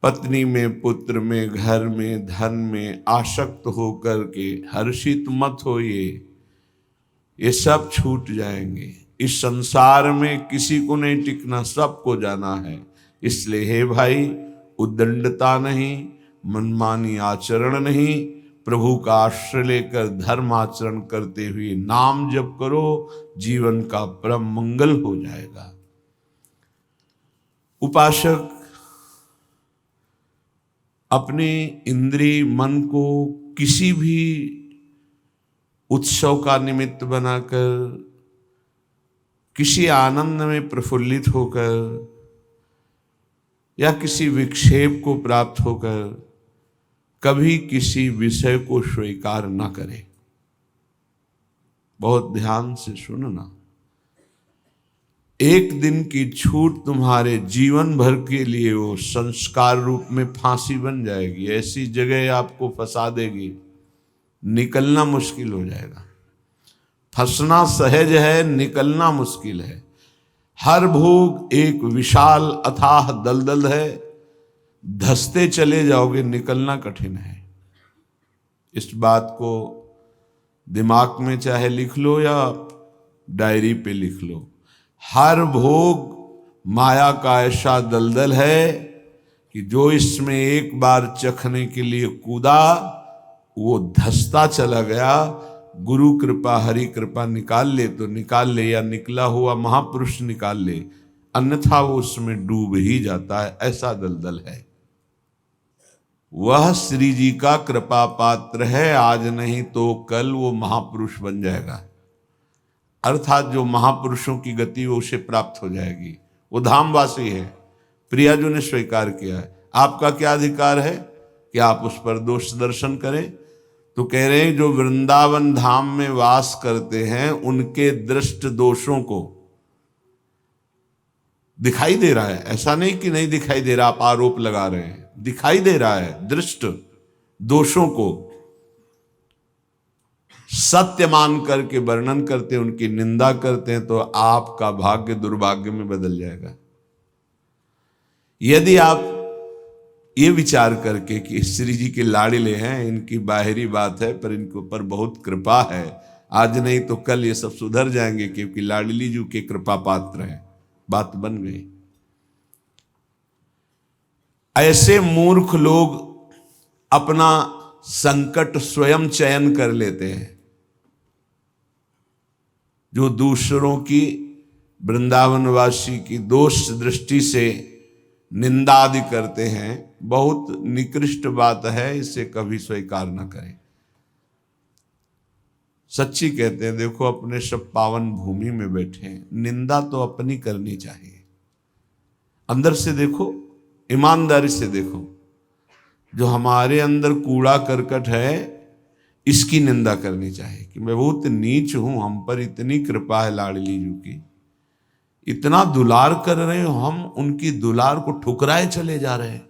पत्नी में, पुत्र में, घर में, धन में आसक्त होकर के हर्षित मत होइए, ये सब छूट जाएंगे। इस संसार में किसी को नहीं टिकना, सबको जाना है। इसलिए हे भाई, उद्दंडता नहीं, मनमानी आचरण नहीं, प्रभु का आश्रय लेकर धर्म आचरण करते हुए नाम जप करो, जीवन का परम मंगल हो जाएगा। उपासक अपने इंद्रिय मन को किसी भी उत्सव का निमित्त बनाकर, किसी आनंद में प्रफुल्लित होकर या किसी विक्षेप को प्राप्त होकर कभी किसी विषय को स्वीकार न करे। बहुत ध्यान से सुनना, एक दिन की छूट तुम्हारे जीवन भर के लिए वो संस्कार रूप में फांसी बन जाएगी। ऐसी जगह आपको फंसा देगी, निकलना मुश्किल हो जाएगा। फंसना सहज है, निकलना मुश्किल है। हर भोग एक विशाल अथाह दलदल है, धंसते चले जाओगे, निकलना कठिन है। इस बात को दिमाग में चाहे लिख लो या डायरी पे लिख लो। हर भोग माया का ऐसा दलदल है कि जो इसमें एक बार चखने के लिए कूदा वो धंसता चला गया। गुरु कृपा, हरि कृपा निकाल ले तो निकाल ले, या निकला हुआ महापुरुष निकाल ले, अन्यथा वो उसमें डूब ही जाता है। ऐसा दलदल है। वह श्री जी का कृपा पात्र है, आज नहीं तो कल वो महापुरुष बन जाएगा। अर्थात जो महापुरुषों की गति वो उसे प्राप्त हो जाएगी। वो धामवासी है, प्रियाजू ने स्वीकार किया है। आपका क्या अधिकार है कि आप उस पर दोष दर्शन करें? तो कह रहे हैं जो वृंदावन धाम में वास करते हैं उनके दृष्ट दोषों को दिखाई दे रहा है। ऐसा नहीं कि नहीं दिखाई दे रहा, आप आरोप लगा रहे हैं, दिखाई दे रहा है। दृष्ट दोषों को सत्य मान करके वर्णन करते हैं, उनकी निंदा करते हैं, तो आपका भाग्य दुर्भाग्य में बदल जाएगा। यदि आप ये विचार करके कि श्री जी के लाड़िले हैं, इनकी बाहरी बात है पर इनके ऊपर बहुत कृपा है, आज नहीं तो कल ये सब सुधर जाएंगे क्योंकि लाड़िली जी के कृपा पात्र हैं, बात बन गई। ऐसे मूर्ख लोग अपना संकट स्वयं चयन कर लेते हैं। जो दूसरों की, वृंदावनवासी की दोष दृष्टि से निंदा आदि करते हैं, बहुत निकृष्ट बात है, इसे कभी स्वीकार न करें। सच्ची कहते हैं, देखो अपने सब पावन भूमि में बैठे हैं, निंदा तो अपनी करनी चाहिए। अंदर से देखो, ईमानदारी से देखो, जो हमारे अंदर कूड़ा करकट है इसकी निंदा करनी चाहिए कि मैं बहुत नीच हूं, हम पर इतनी कृपा है लाडली जी की, इतना दुलार कर रहे हो, हम उनकी दुलार को ठुकराए चले जा रहे हैं।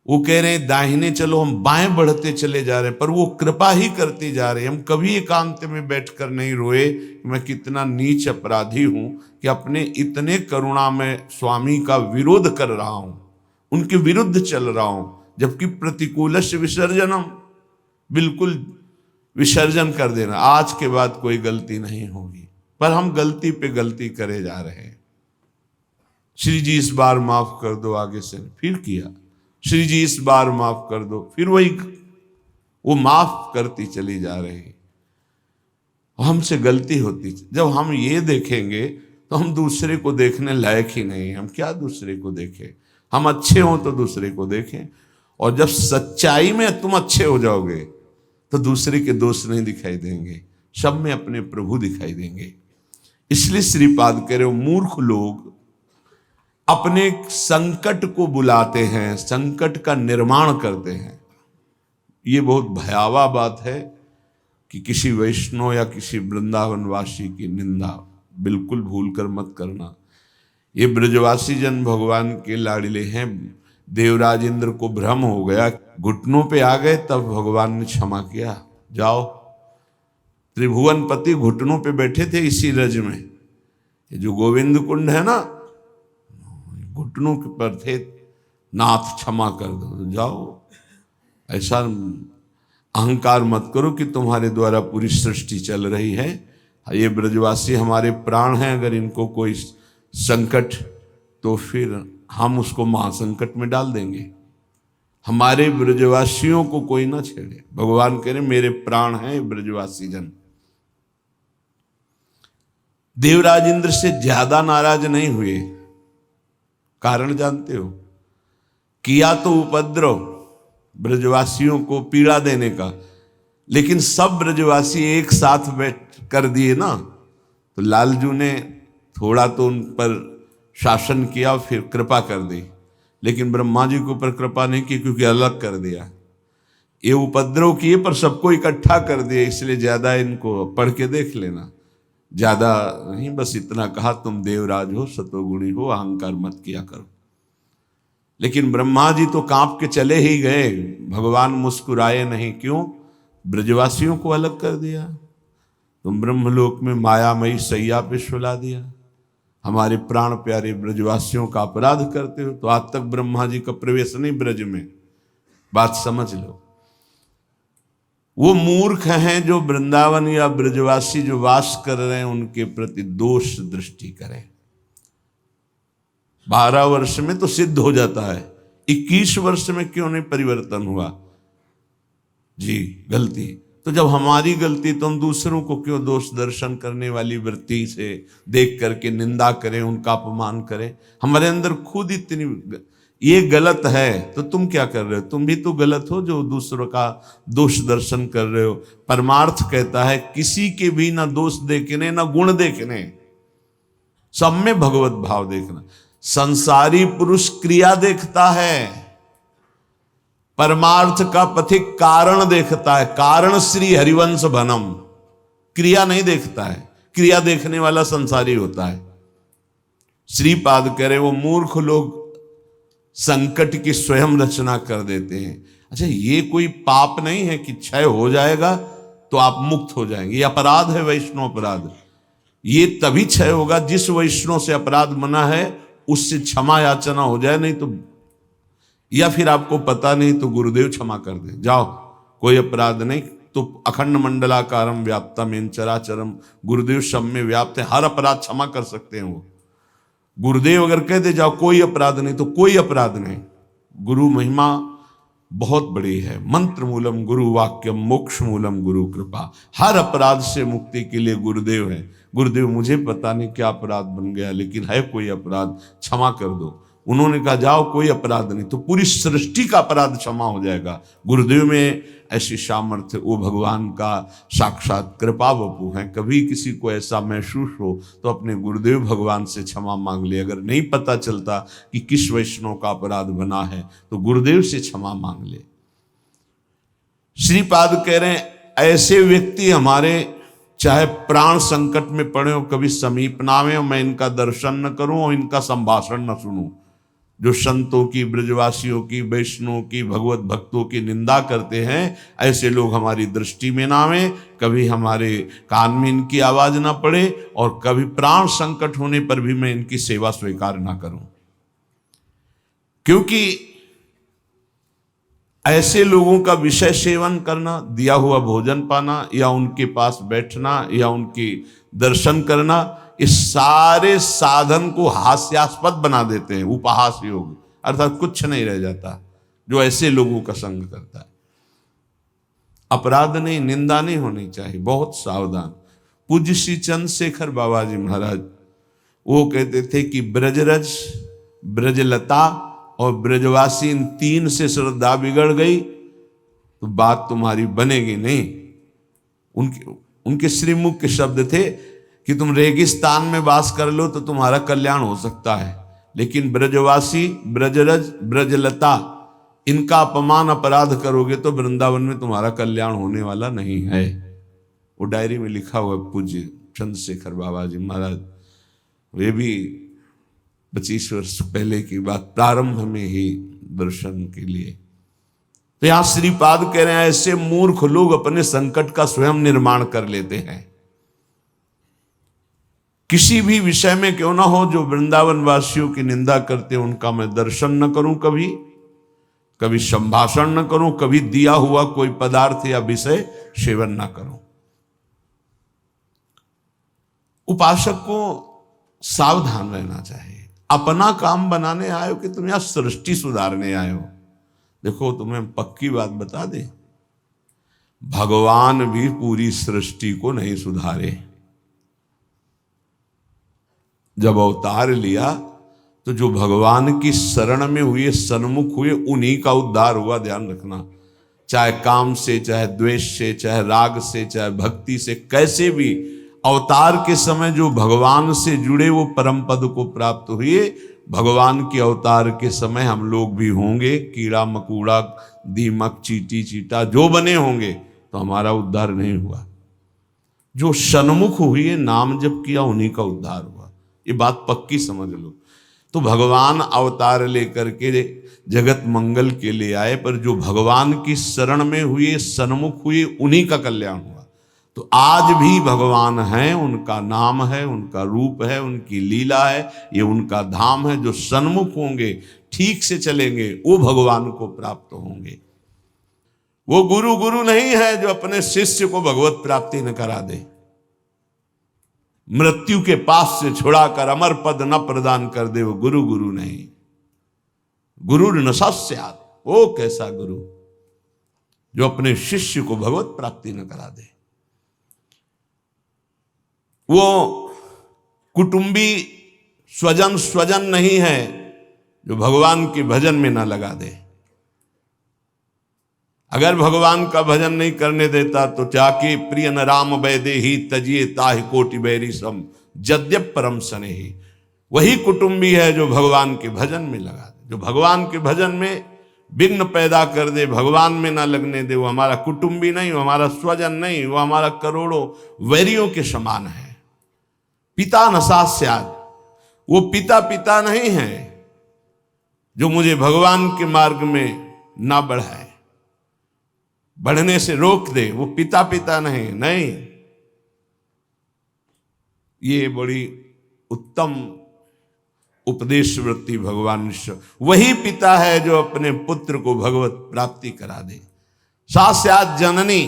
वो कह रहे हैं दाहिने चलो, हम बाएं बढ़ते चले जा रहे हैं, पर वो कृपा ही करती जा रहे हैं। हम कभी एकांत में बैठकर नहीं रोए कि मैं कितना नीच अपराधी हूं कि अपने इतने करुणा में स्वामी का विरोध कर रहा हूं, उनके विरुद्ध चल रहा हूं, जबकि प्रतिकूलस्य विसर्जनम, बिल्कुल विसर्जन कर देना, आज के बाद कोई गलती नहीं होगी। पर हम गलती पे गलती करे जा रहे हैं। श्री जी इस बार माफ कर दो, आगे से फिर किया, श्री जी इस बार माफ कर दो, फिर वही वो माफ करती चली जा रही। हमसे गलती होती। जब हम ये देखेंगे तो हम दूसरे को देखने लायक ही नहीं। हम क्या दूसरे को देखें? हम अच्छे हों तो दूसरे को देखें, और जब सच्चाई में तुम अच्छे हो जाओगे तो दूसरे के दोष नहीं दिखाई देंगे, सब में अपने प्रभु दिखाई देंगे। इसलिए श्रीपाद कह रहे हो, मूर्ख लोग अपने संकट को बुलाते हैं, संकट का निर्माण करते हैं। ये बहुत भयावह बात है कि किसी वैष्णव या किसी वृंदावनवासी की निंदा बिल्कुल भूल कर मत करना। ये ब्रजवासी जन भगवान के लाड़िले हैं। देवराज इंद्र को भ्रम हो गया, घुटनों पे आ गए, तब भगवान ने क्षमा किया। जाओ, त्रिभुवनपति घुटनों पे बैठे थे इसी रज में। ये जो गोविंद कुंड है ना, घुटनों पर थे, नाथ क्षमा कर दो। जाओ, ऐसा अहंकार मत करो कि तुम्हारे द्वारा पूरी सृष्टि चल रही है। ये ब्रजवासी हमारे प्राण हैं, अगर इनको कोई संकट तो फिर हम उसको महासंकट में डाल देंगे। हमारे ब्रजवासियों को कोई ना छेड़े। भगवान कह रहे मेरे प्राण हैं ब्रजवासी जन। देवराज इंद्र से ज्यादा नाराज नहीं हुए। कारण जानते हो? किया तो उपद्रव, ब्रजवासियों को पीड़ा देने का, लेकिन सब ब्रजवासी एक साथ बैठ कर दिए ना, तो लालजू ने थोड़ा तो उन पर शासन किया, फिर कृपा कर दी, लेकिन ब्रह्मा जी के ऊपर कृपा नहीं की, क्योंकि अलग कर दिया। ये उपद्रव किए पर सबको इकट्ठा कर दिया, इसलिए ज्यादा इनको पढ़ के देख लेना, ज्यादा नहीं, बस इतना कहा तुम देवराज हो, सतोगुणी हो, अहंकार मत किया करो। लेकिन ब्रह्मा जी तो कांप के चले ही गए, भगवान मुस्कुराए नहीं। क्यों? ब्रजवासियों को अलग कर दिया। तुम ब्रह्मलोक में मायामयी सैया पे सुला दिया, हमारे प्राण प्यारे ब्रजवासियों का अपराध करते हो। तो आज तक ब्रह्मा जी का प्रवेश नहीं ब्रज में, बात समझ लो। वो मूर्ख हैं जो वृंदावन या ब्रजवासी जो वास कर रहे हैं उनके प्रति दोष दृष्टि करें। 12 वर्ष में तो सिद्ध हो जाता है, 21 वर्ष में क्यों नहीं परिवर्तन हुआ जी? गलती तो जब हमारी गलती, तो हम दूसरों को क्यों दोष दर्शन करने वाली वृत्ति से देख करके निंदा करें, उनका अपमान करें? हमारे अंदर खुद इतनी ये गलत है, तो तुम क्या कर रहे हो? तुम भी तो गलत हो जो दूसरों का दोष दर्शन कर रहे हो। परमार्थ कहता है किसी के भी ना दोष देखने ना गुण देखने, सब में भगवत भाव देखना। संसारी पुरुष क्रिया देखता है, परमार्थ का पथिक कारण देखता है। कारण श्री हरिवंश भनम, क्रिया नहीं देखता है। क्रिया देखने वाला संसारी होता है। श्रीपाद कह रहे वो मूर्ख लोग संकट की स्वयं रचना कर देते हैं। अच्छा, ये कोई पाप नहीं है कि क्षय हो जाएगा तो आप मुक्त हो जाएंगे। ये अपराध है, वैष्णव अपराध। ये तभी क्षय होगा जिस वैष्णव से अपराध मना है उससे क्षमा याचना हो जाए, नहीं तो, या फिर आपको पता नहीं तो गुरुदेव क्षमा कर दे, जाओ कोई अपराध नहीं। तो अखंड मंडलाकारम व्याप्तम चराचरम, गुरुदेव सब में व्याप्त है, हर अपराध क्षमा कर सकते हैं वो। गुरुदेव अगर कह दे जाओ कोई अपराध नहीं, तो कोई अपराध नहीं। गुरु महिमा बहुत बड़ी है। मंत्र मूलम गुरु वाक्यम, मोक्ष मूलम गुरु कृपा। हर अपराध से मुक्ति के लिए गुरुदेव है। गुरुदेव मुझे पता नहीं क्या अपराध बन गया, लेकिन है कोई अपराध, क्षमा कर दो। उन्होंने कहा जाओ कोई अपराध नहीं, तो पूरी सृष्टि का अपराध क्षमा हो जाएगा। गुरुदेव में ऐसी सामर्थ्य, वो भगवान का साक्षात कृपा वपु हैं। कभी किसी को ऐसा महसूस हो तो अपने गुरुदेव भगवान से क्षमा मांग ले। अगर नहीं पता चलता कि किस वैष्णव का अपराध बना है तो गुरुदेव से क्षमा मांग ले। श्रीपाद कह रहे हैं ऐसे व्यक्ति हमारे चाहे प्राण संकट में पड़े हो, कभी समीप ना आवे, मैं इनका दर्शन न करूं और इनका संभाषण न सुनूं। जो संतों की, ब्रजवासियों की, वैष्णवों की, भगवत भक्तों की निंदा करते हैं, ऐसे लोग हमारी दृष्टि में ना आवे, कभी हमारे कान में इनकी आवाज ना पड़े, और कभी प्राण संकट होने पर भी मैं इनकी सेवा स्वीकार ना करूं। क्योंकि ऐसे लोगों का विषय सेवन करना, दिया हुआ भोजन पाना, या उनके पास बैठना, या उनकी दर्शन करना, इस सारे साधन को हास्यास्पद बना देते हैं। उपहास योग, अर्थात कुछ नहीं रह जाता जो ऐसे लोगों का संग करता है। अपराध नहीं, निंदा नहीं होनी चाहिए, बहुत सावधान। पूज्य श्री चंद्रशेखर बाबा जी महाराज वो कहते थे कि ब्रजरज, ब्रजलता और ब्रजवासी, इन तीन से श्रद्धा बिगड़ गई तो बात तुम्हारी बनेगी नहीं। उनके श्रीमुख के शब्द थे कि तुम रेगिस्तान में वास कर लो तो तुम्हारा कल्याण हो सकता है, लेकिन ब्रजवासी, ब्रजरज, ब्रजलता, इनका अपमान अपराध करोगे तो वृंदावन में तुम्हारा कल्याण होने वाला नहीं है। वो डायरी में लिखा हुआ पूज्य चंद्रशेखर बाबा जी महाराज। वे भी 25 वर्ष पहले की बात, प्रारंभ में ही दर्शन के लिए। तो यहां श्रीपाद कह रहे हैं ऐसे मूर्ख लोग अपने संकट का स्वयं निर्माण कर लेते हैं। किसी भी विषय में क्यों ना हो, जो वृंदावन वासियों की निंदा करते उनका मैं दर्शन न करूं, कभी कभी संभाषण न करूं, कभी दिया हुआ कोई पदार्थ या विषय सेवन न करूं। उपासक को सावधान रहना चाहिए। अपना काम बनाने आए हो कि तुम यहां सृष्टि सुधारने आए हो? देखो तुम्हें पक्की बात बता दे, भगवान भी पूरी सृष्टि को नहीं सुधारे। जब अवतार लिया तो जो भगवान की शरण में हुए, सन्मुख हुए, उन्हीं का उद्धार हुआ। ध्यान रखना, चाहे काम से, चाहे द्वेष से, चाहे राग से, चाहे भक्ति से, कैसे भी अवतार के समय जो भगवान से जुड़े वो परम पद को प्राप्त हुए। भगवान के अवतार के समय हम लोग भी होंगे, कीड़ा मकोड़ा, दीमक, चींटी चीटा जो बने होंगे, तो हमारा उद्धार नहीं हुआ। जो सन्मुख हुए, नाम जप किया, उन्हीं का उद्धार हुआ। ये बात पक्की समझ लो। तो भगवान अवतार लेकर के जगत मंगल के लिए आए, पर जो भगवान की शरण में हुए, सन्मुख हुए, उन्हीं का कल्याण हुआ। तो आज भी भगवान हैं, उनका नाम है, उनका रूप है, उनकी लीला है, ये उनका धाम है। जो सन्मुख होंगे, ठीक से चलेंगे, वो भगवान को प्राप्त होंगे। वो गुरु गुरु नहीं है जो अपने शिष्य को भगवत प्राप्ति न करा दे, मृत्यु के पास से छुड़ाकर अमर पद न प्रदान कर दे। वो गुरु गुरु नहीं। गुरु न सस्यात्, वो कैसा गुरु जो अपने शिष्य को भगवत प्राप्ति न करा दे। वो कुटुंबी स्वजन नहीं है जो भगवान के भजन में ना लगा दे। अगर भगवान का भजन नहीं करने देता तो जाके प्रिय न राम वैदे ही तजिए ताहि कोटि बैरी सम जद्यप परम सने ही। वही कुटुंबी है जो भगवान के भजन में लगा दे। जो भगवान के भजन में विघ्न पैदा कर दे, भगवान में ना लगने दे, वो हमारा कुटुंबी नहीं, वो हमारा स्वजन नहीं, वो हमारा करोड़ों वैरियों के समान है। पिता न सास्यात्, वो पिता नहीं है जो मुझे भगवान के मार्ग में ना बढ़ाए, बढ़ने से रोक दे। वो पिता नहीं। ये बड़ी उत्तम उपदेश वृत्ति भगवान ईश्वर। वही पिता है जो अपने पुत्र को भगवत प्राप्ति करा दे। सास्यात् जननी,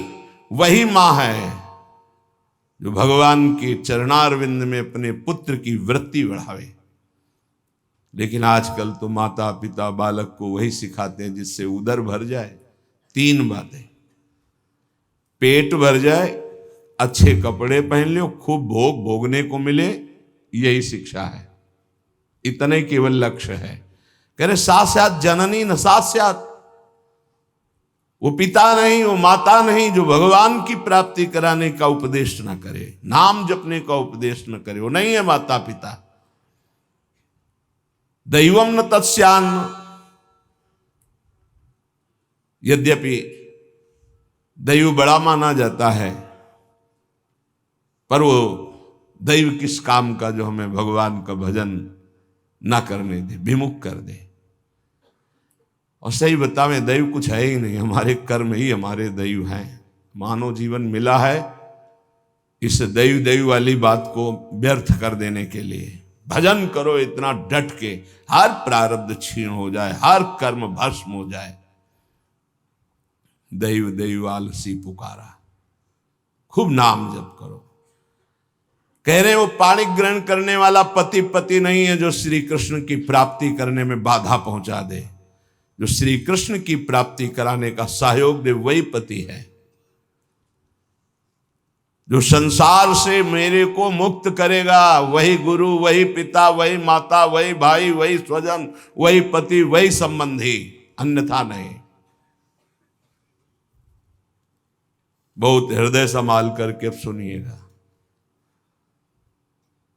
वही मां है जो भगवान के चरणारविंद में अपने पुत्र की वृत्ति बढ़ावे। लेकिन आजकल तो माता पिता बालक को वही सिखाते हैं जिससे उदर भर जाए। 3 बातें, पेट भर जाए, अच्छे कपड़े पहन लो, खूब भोग भोगने को मिले, यही शिक्षा है। इतने केवल लक्ष्य है। कह रहे सास्यात् जननी न सास्यात्, वो पिता नहीं, वो माता नहीं जो भगवान की प्राप्ति कराने का उपदेश न करे, नाम जपने का उपदेश न करे, वो नहीं है माता पिता। दैवम न तत्स्यान्न, यद्यपि दैव बड़ा माना जाता है, पर वो दैव किस काम का जो हमें भगवान का भजन ना करने दे, विमुख कर दे। और सही बतावें, दैव कुछ है ही नहीं, हमारे कर्म ही हमारे दैव हैं। मानव जीवन मिला है इस दैव वाली बात को व्यर्थ कर देने के लिए। भजन करो इतना डट के, हर प्रारब्ध क्षीण हो जाए, हर कर्म भस्म हो जाए। दैव आलसी पुकारा, खूब नाम जप करो। कह रहे वो पाणी ग्रहण करने वाला पति नहीं है जो श्री कृष्ण की प्राप्ति करने में बाधा पहुंचा दे। जो श्री कृष्ण की प्राप्ति कराने का सहयोग दे वही पति है। जो संसार से मेरे को मुक्त करेगा वही गुरु, वही पिता, वही माता, वही भाई, वही स्वजन, वही पति, वही संबंधी, अन्यथा नहीं। बहुत हृदय संभाल करके अब सुनिएगा।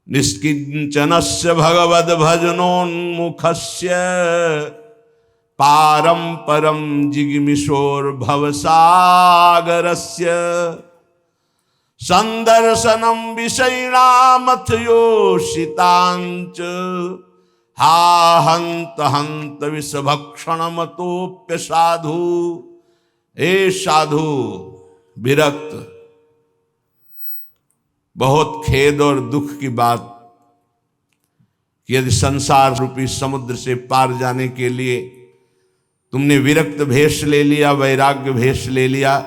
निष्किंचनस्य भगवद भजनोन्मुखस्य पारम परम जिगमिशोर भवसागरस्य संदर्शनम विषयिणामथ योषितांच हा हंत हंत विषभक्षण मतोप्य साधु। ए साधु विरक्त, बहुत खेद और दुख की बात कि यदि संसार रूपी समुद्र से पार जाने के लिए तुमने विरक्त भेष ले लिया, वैराग्य भेष ले लिया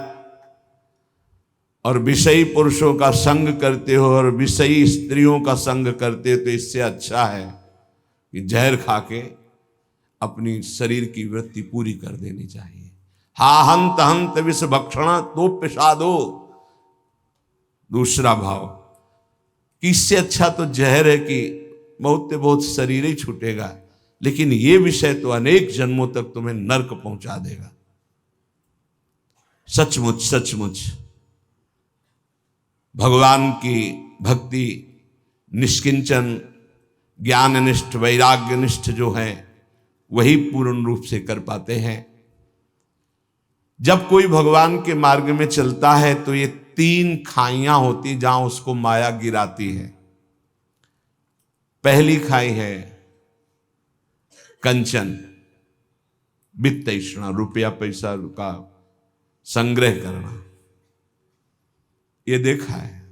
और विषयी पुरुषों का संग करते हो और विषयी स्त्रियों का संग करते हो, तो इससे अच्छा है कि जहर खा के अपनी शरीर की वृत्ति पूरी कर देनी चाहिए। हा हंत हंत विष भक्षण तो पिशादो, दूसरा भाव कि इससे अच्छा तो जहर है कि बहुत से बहुत शरीर ही छूटेगा, लेकिन ये विषय तो अनेक जन्मों तक तुम्हें नरक पहुंचा देगा। सचमुच सचमुच भगवान की भक्ति निष्किंचन ज्ञाननिष्ठ वैराग्यनिष्ठ जो है वही पूर्ण रूप से कर पाते हैं। जब कोई भगवान के मार्ग में चलता है तो ये 3 खाइयां होती जहां उसको माया गिराती है। पहली खाई है कंचन, वित्त तृष्णा, रुपया पैसा का संग्रह करना। ये देखा है,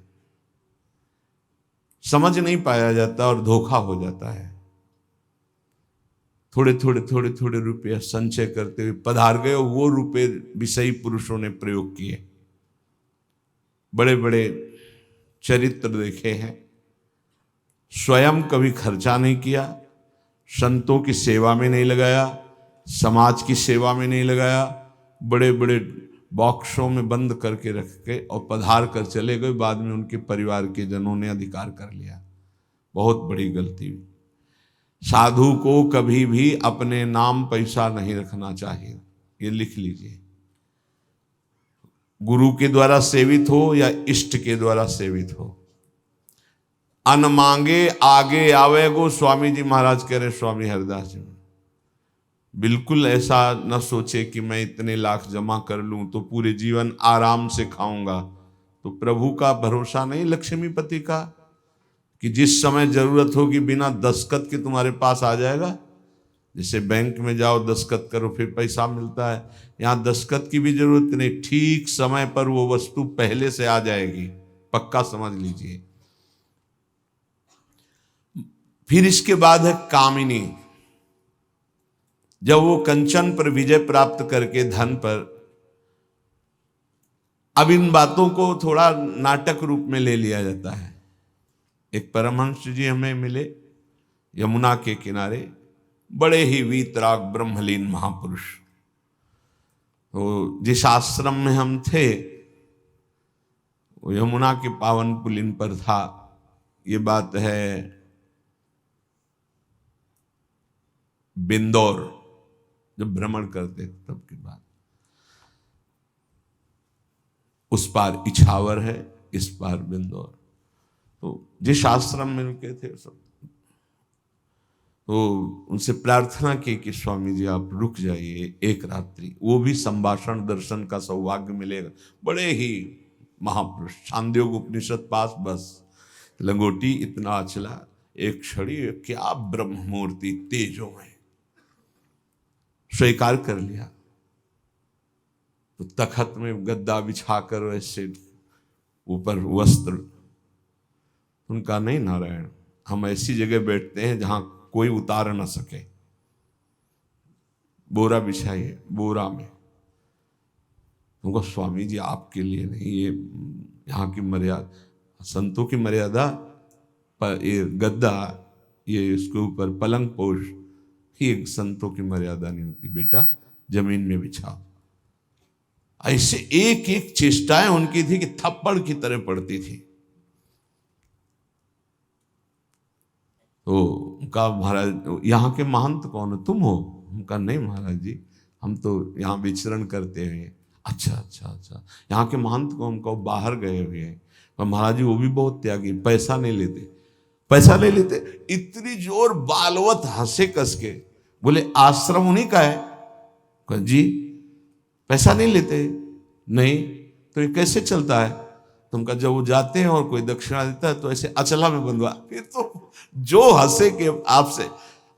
समझ नहीं पाया जाता और धोखा हो जाता है। थोड़े थोड़े रुपया संचय करते हुए पधार गए, वो रुपए विषयी पुरुषों ने प्रयोग किए। बड़े बड़े चरित्र देखे हैं, स्वयं कभी खर्चा नहीं किया, संतों की सेवा में नहीं लगाया, समाज की सेवा में नहीं लगाया, बड़े बड़े बॉक्सों में बंद करके रख के और पधार कर चले गए। बाद में उनके परिवार के जनों ने अधिकार कर लिया। बहुत बड़ी गलती हुई। साधु को कभी भी अपने नाम पैसा नहीं रखना चाहिए, ये लिख लीजिए। गुरु के द्वारा सेवित हो या इष्ट के द्वारा सेवित हो, अन मांगे आगे आवे गो, स्वामी जी महाराज कह रहे, स्वामी हरिदास जी। बिल्कुल ऐसा न सोचे कि मैं इतने लाख जमा कर लूं तो पूरे जीवन आराम से खाऊंगा। तो प्रभु का भरोसा नहीं, लक्ष्मीपति का, कि जिस समय जरूरत होगी बिना दस्तखत के तुम्हारे पास आ जाएगा। जैसे बैंक में जाओ दस्तखत करो फिर पैसा मिलता है, यहाँ दस्तखत की भी जरूरत नहीं, ठीक समय पर वो वस्तु पहले से आ जाएगी, पक्का समझ लीजिए। फिर इसके बाद है कामिनी। जब वो कंचन पर विजय प्राप्त करके धन पर, अब इन बातों को थोड़ा नाटक रूप में ले लिया जाता है। एक परमहंस जी हमें मिले यमुना के किनारे, बड़े ही वीतराग ब्रह्मलीन महापुरुष। तो जिस आश्रम में हम थे वो यमुना के पावन पुलिन पर था। ये बात है बिंदौर, जब भ्रमण करते तब की बात। उस पार इछावर है, इस पार बिंदौर। तो जिस आश्रम में रुके थे सब, तो उनसे प्रार्थना की कि स्वामी जी आप रुक जाइए एक रात्रि, वो भी संभाषण दर्शन का सौभाग्य मिलेगा। बड़े ही महापुरुष, छांदोग्य उपनिषद पास, बस लंगोटी इतना अचला, एक छड़ी, क्या ब्रह्म मूर्ति तेजो में। स्वीकार कर लिया। तो तखत में गद्दा बिछाकर वैसे ऊपर वस्त्र, उनका नहीं नारायण, हम ऐसी जगह बैठते हैं जहां कोई उतार ना सके। बोरा बिछाइए, बोरा में। उनको स्वामी जी आपके लिए नहीं, ये यहाँ की मर्यादा, संतों की मर्यादा पर ये गद्दा, ये इसके ऊपर पलंग पोष, ये संतों की मर्यादा नहीं होती बेटा, जमीन में बिछाओ। ऐसे एक एक चेष्टाएं उनकी थी कि थप्पड़ की तरह पड़ती थी। तो उनका महाराज, यहाँ के महंत कौन है, तुम हो? उनका नहीं महाराज जी, हम तो यहाँ विचरण करते हैं। अच्छा, यहाँ के महंत कौन? उनको बाहर गए हुए हैं। पर महाराज जी वो भी बहुत त्यागी, पैसा नहीं लेते, पैसा नहीं लेते। इतनी जोर बालवत हंसे कस के, बोले आश्रम उन्हीं का है? जी पैसा नहीं लेते। नहीं तो ये कैसे चलता है? तुमका जब वो जाते हैं और कोई दक्षिणा देता है तो ऐसे अचला में बंधवा, फिर तो जो हंसे के आपसे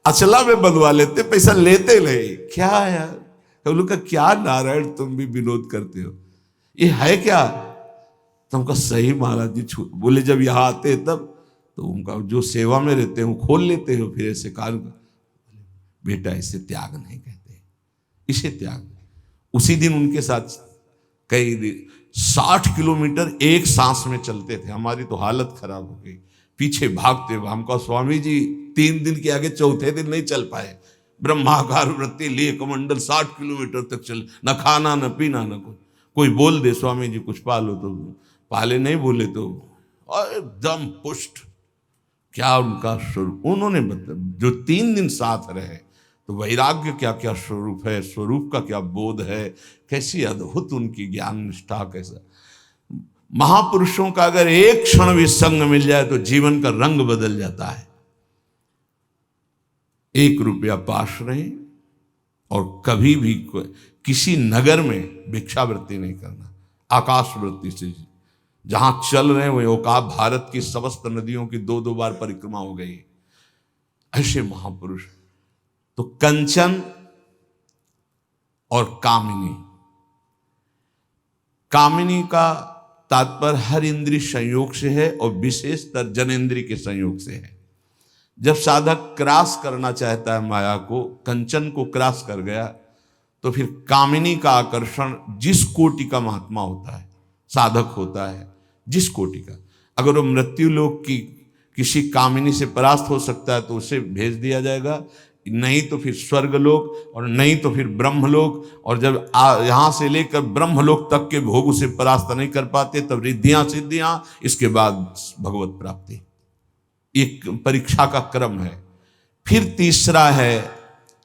अचला में बंधवा लेते, पैसा लेते नहीं। क्या यार, हम लोग का क्या नारायण, तुम भी विनोद करते हो, ये है क्या? तो हमका सही महाराज जी बोले जब यहाँ आते तब तो उनका जो सेवा में रहते हैं वो खोल लेते हो, फिर ऐसे कार्य बेटा इसे त्याग नहीं कहते, इसे त्याग। उसी दिन उनके साथ कई 60 किलोमीटर एक सांस में चलते थे, हमारी तो हालत खराब हो गई, पीछे भागते हुए। हमका स्वामी जी 3 दिन के आगे चौथे दिन नहीं चल पाए, ब्रह्माकार वृत्ति लिए कमंडल 60 किलोमीटर तक चल, न खाना न पीना न कुछ। कोई बोल दे स्वामी जी कुछ पालो तो पाले, नहीं बोले तो एकदम पुष्ट। क्या उनका स्वरूप उन्होंने मतलब जो 3 दिन साथ रहे, तो वैराग्य क्या क्या स्वरूप है, स्वरूप का क्या बोध है, कैसी अद्भुत उनकी ज्ञान निष्ठा। कैसा महापुरुषों का अगर एक क्षण भी संग मिल जाए तो जीवन का रंग बदल जाता है। 1 रुपया पास रहे और कभी भी किसी नगर में भिक्षावृत्ति नहीं करना, आकाश वृत्ति से जहां चल रहे हैं वही औकात। भारत की समस्त नदियों की 2-2 बार परिक्रमा हो गई, ऐसे महापुरुष। तो कंचन और कामिनी, कामिनी का तात्पर्य हर इंद्रिय संयोग से है और विशेषतर जनेन्द्रिय के संयोग से है। जब साधक क्रॉस करना चाहता है माया को, कंचन को क्रॉस कर गया, तो फिर कामिनी का आकर्षण जिस कोटि का महात्मा होता है, साधक होता है, जिस कोटि का, अगर वो मृत्यु लोक की किसी कामिनी से परास्त हो सकता है तो उसे भेज दिया जाएगा, नहीं तो फिर स्वर्गलोक और नहीं तो फिर ब्रह्मलोक। और जब यहाँ से लेकर ब्रह्मलोक तक के भोग उसे परास्त नहीं कर पाते तब रिद्धियां सिद्धियां, इसके बाद भगवत प्राप्ति। एक परीक्षा का क्रम है। फिर तीसरा है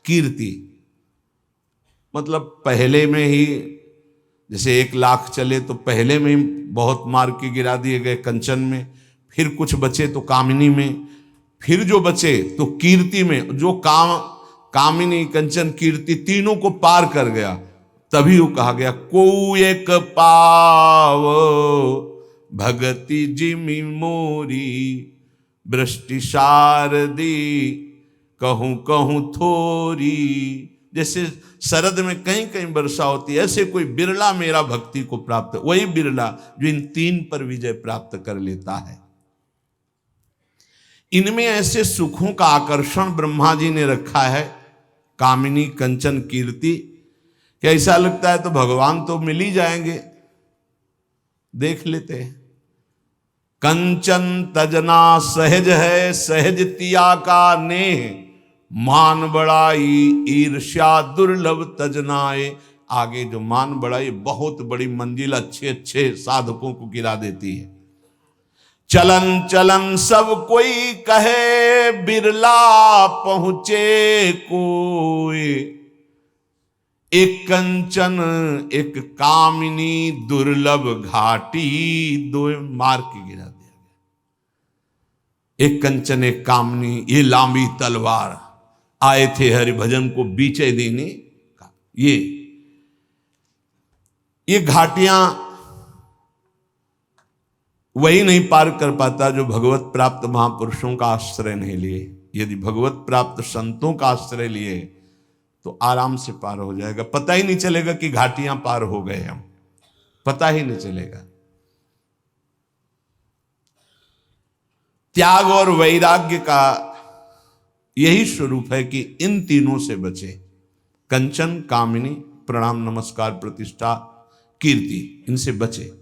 कीर्ति, मतलब पहले में ही जैसे 1 लाख चले तो पहले में ही बहुत मार के गिरा दिए गए कंचन में, फिर कुछ बचे तो कामिनी में, फिर जो बचे तो कीर्ति में। जो कामिनी कंचन कीर्ति तीनों को पार कर गया, तभी वो कहा गया को एक पाव भगति जिमि मोरी वृष्टि शारदी कहूं कहूं थोरी। जैसे शरद में कहीं कहीं वर्षा होती है, ऐसे कोई बिरला मेरा भक्ति को प्राप्त, वही बिरला जो इन 3 पर विजय प्राप्त कर लेता है। इनमें ऐसे सुखों का आकर्षण ब्रह्मा जी ने रखा है, कामिनी कंचन कीर्ति, कि ऐसा लगता है तो भगवान तो मिल ही जाएंगे। देख लेते हैं, कंचन तजना सहज है, सहज तिया का नेह, मान बड़ाई ईर्ष्या दुर्लभ तजनाए। आगे जो मान बड़ाई बहुत बड़ी मंजिल अच्छे अच्छे साधकों को गिरा देती है। चलन चलन सब कोई कहे, बिरला पहुंचे कोई। एक कंचन एक कामिनी दुर्लभ घाटी, 2 मार के गिरा दिया गया। एक कंचन एक कामिनी, ये लांबी तलवार आए थे हरिभजन को बीचे देने का। ये घाटियां वही नहीं पार कर पाता जो भगवत प्राप्त महापुरुषों का आश्रय नहीं लिए। यदि भगवत प्राप्त संतों का आश्रय लिए तो आराम से पार हो जाएगा, पता ही नहीं चलेगा कि घाटियां पार हो गए हम, पता ही नहीं चलेगा। त्याग और वैराग्य का यही स्वरूप है कि इन तीनों से बचे, कंचन कामिनी प्रणाम नमस्कार प्रतिष्ठा कीर्ति, इनसे बचे।